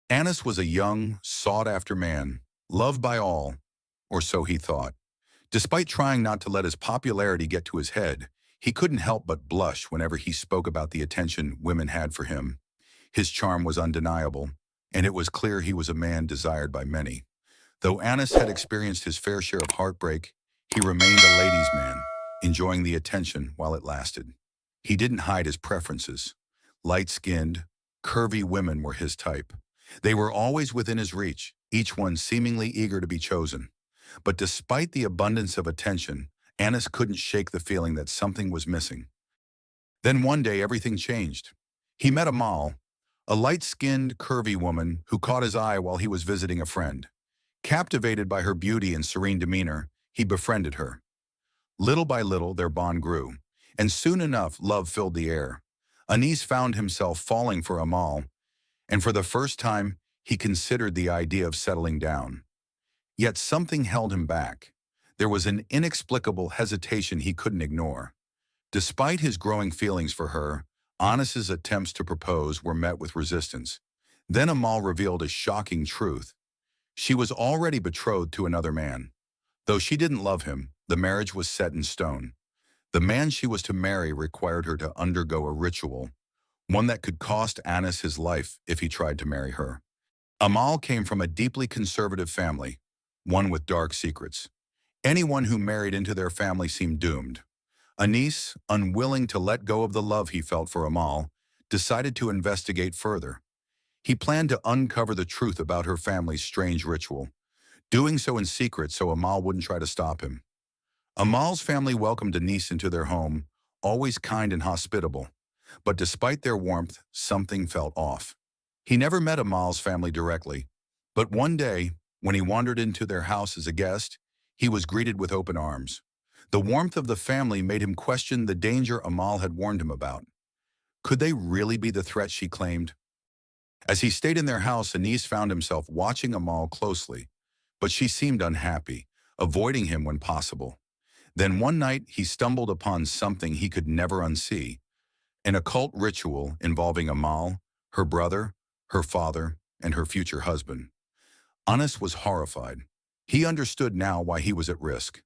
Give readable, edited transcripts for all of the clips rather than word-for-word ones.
Anas was a young, sought-after man, loved by all, or so he thought. Despite trying not to let his popularity get to his head, he couldn't help but blush whenever he spoke about the attention women had for him. His charm was undeniable, and it was clear he was a man desired by many. Though Anas had experienced his fair share of heartbreak, he remained a ladies' man, enjoying the attention while it lasted. He didn't hide his preferences. Light-skinned, curvy women were his type. They were always within his reach, each one seemingly eager to be chosen. But despite the abundance of attention, Anas couldn't shake the feeling that something was missing. Then one day everything changed. He met Amal, a light-skinned, curvy woman who caught his eye while he was visiting a friend. Captivated by her beauty and serene demeanor, he befriended her. Little by little, their bond grew, and soon enough, love filled the air. Anis found himself falling for Amal, and for the first time, he considered the idea of settling down. Yet something held him back. There was an inexplicable hesitation he couldn't ignore. Despite his growing feelings for her, Anis's attempts to propose were met with resistance. Then Amal revealed a shocking truth. She was already betrothed to another man. Though she didn't love him, the marriage was set in stone. The man she was to marry required her to undergo a ritual, one that could cost Anis his life if he tried to marry her. Amal came from a deeply conservative family, one with dark secrets. Anyone who married into their family seemed doomed. Anis, unwilling to let go of the love he felt for Amal, decided to investigate further. He planned to uncover the truth about her family's strange ritual, doing so in secret so Amal wouldn't try to stop him. Amal's family welcomed Anis into their home, always kind and hospitable. But despite their warmth, something felt off. He never met Amal's family directly, but one day, when he wandered into their house as a guest, he was greeted with open arms. The warmth of the family made him question the danger Amal had warned him about. Could they really be the threat she claimed? As he stayed in their house, Anis found himself watching Amal closely, but she seemed unhappy, avoiding him when possible. Then one night, he stumbled upon something he could never unsee, an occult ritual involving Amal, her brother, her father, and her future husband. Anis was horrified. He understood now why he was at risk.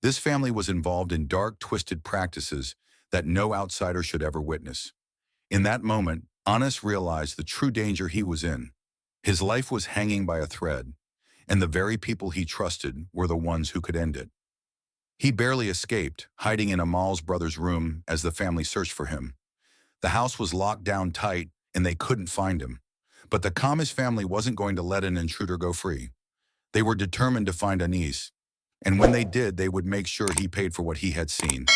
This family was involved in dark, twisted practices that no outsider should ever witness. In that moment, Anis realized the true danger he was in. His life was hanging by a thread, and the very people he trusted were the ones who could end it. He barely escaped, hiding in Amal's brother's room as the family searched for him. The house was locked down tight, and they couldn't find him. But the Kamis family wasn't going to let an intruder go free. They were determined to find Anis, and when they did, they would make sure he paid for what he had seen.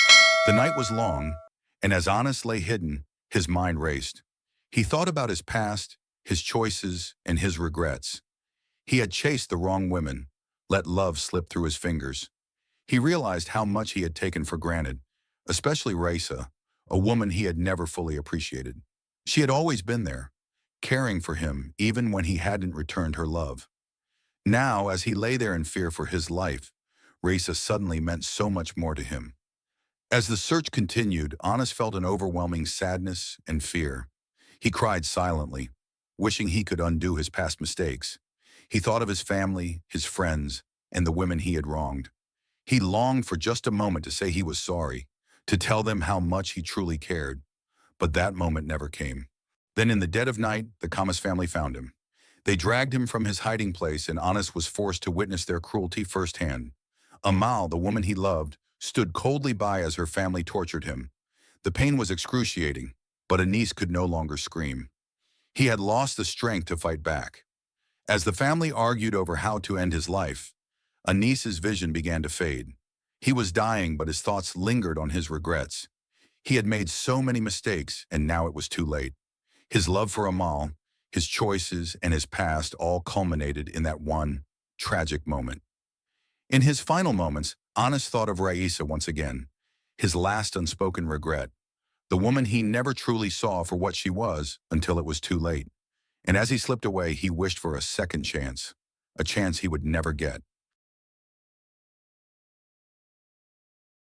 The night was long, and as Anis lay hidden, his mind raced. He thought about his past, his choices, and his regrets. He had chased the wrong women, let love slip through his fingers. He realized how much he had taken for granted, especially Raisa, a woman he had never fully appreciated. She had always been there, caring for him even when he hadn't returned her love. Now, as he lay there in fear for his life, Raisa suddenly meant so much more to him. As the search continued, Anis felt an overwhelming sadness and fear. He cried silently, wishing he could undo his past mistakes. He thought of his family, his friends, and the women he had wronged. He longed for just a moment to say he was sorry, to tell them how much he truly cared. But that moment never came. Then in the dead of night, the Kamas family found him. They dragged him from his hiding place, and Anis was forced to witness their cruelty firsthand. Amal, the woman he loved, stood coldly by as her family tortured him. The pain was excruciating, but Anis could no longer scream. He had lost the strength to fight back. As the family argued over how to end his life, Anis's vision began to fade. He was dying, but his thoughts lingered on his regrets. He had made so many mistakes, and now it was too late. His love for Amal, his choices, and his past all culminated in that one tragic moment. In his final moments, Anis thought of Raisa once again, his last unspoken regret, the woman he never truly saw for what she was until it was too late. And as he slipped away, he wished for a second chance, a chance he would never get.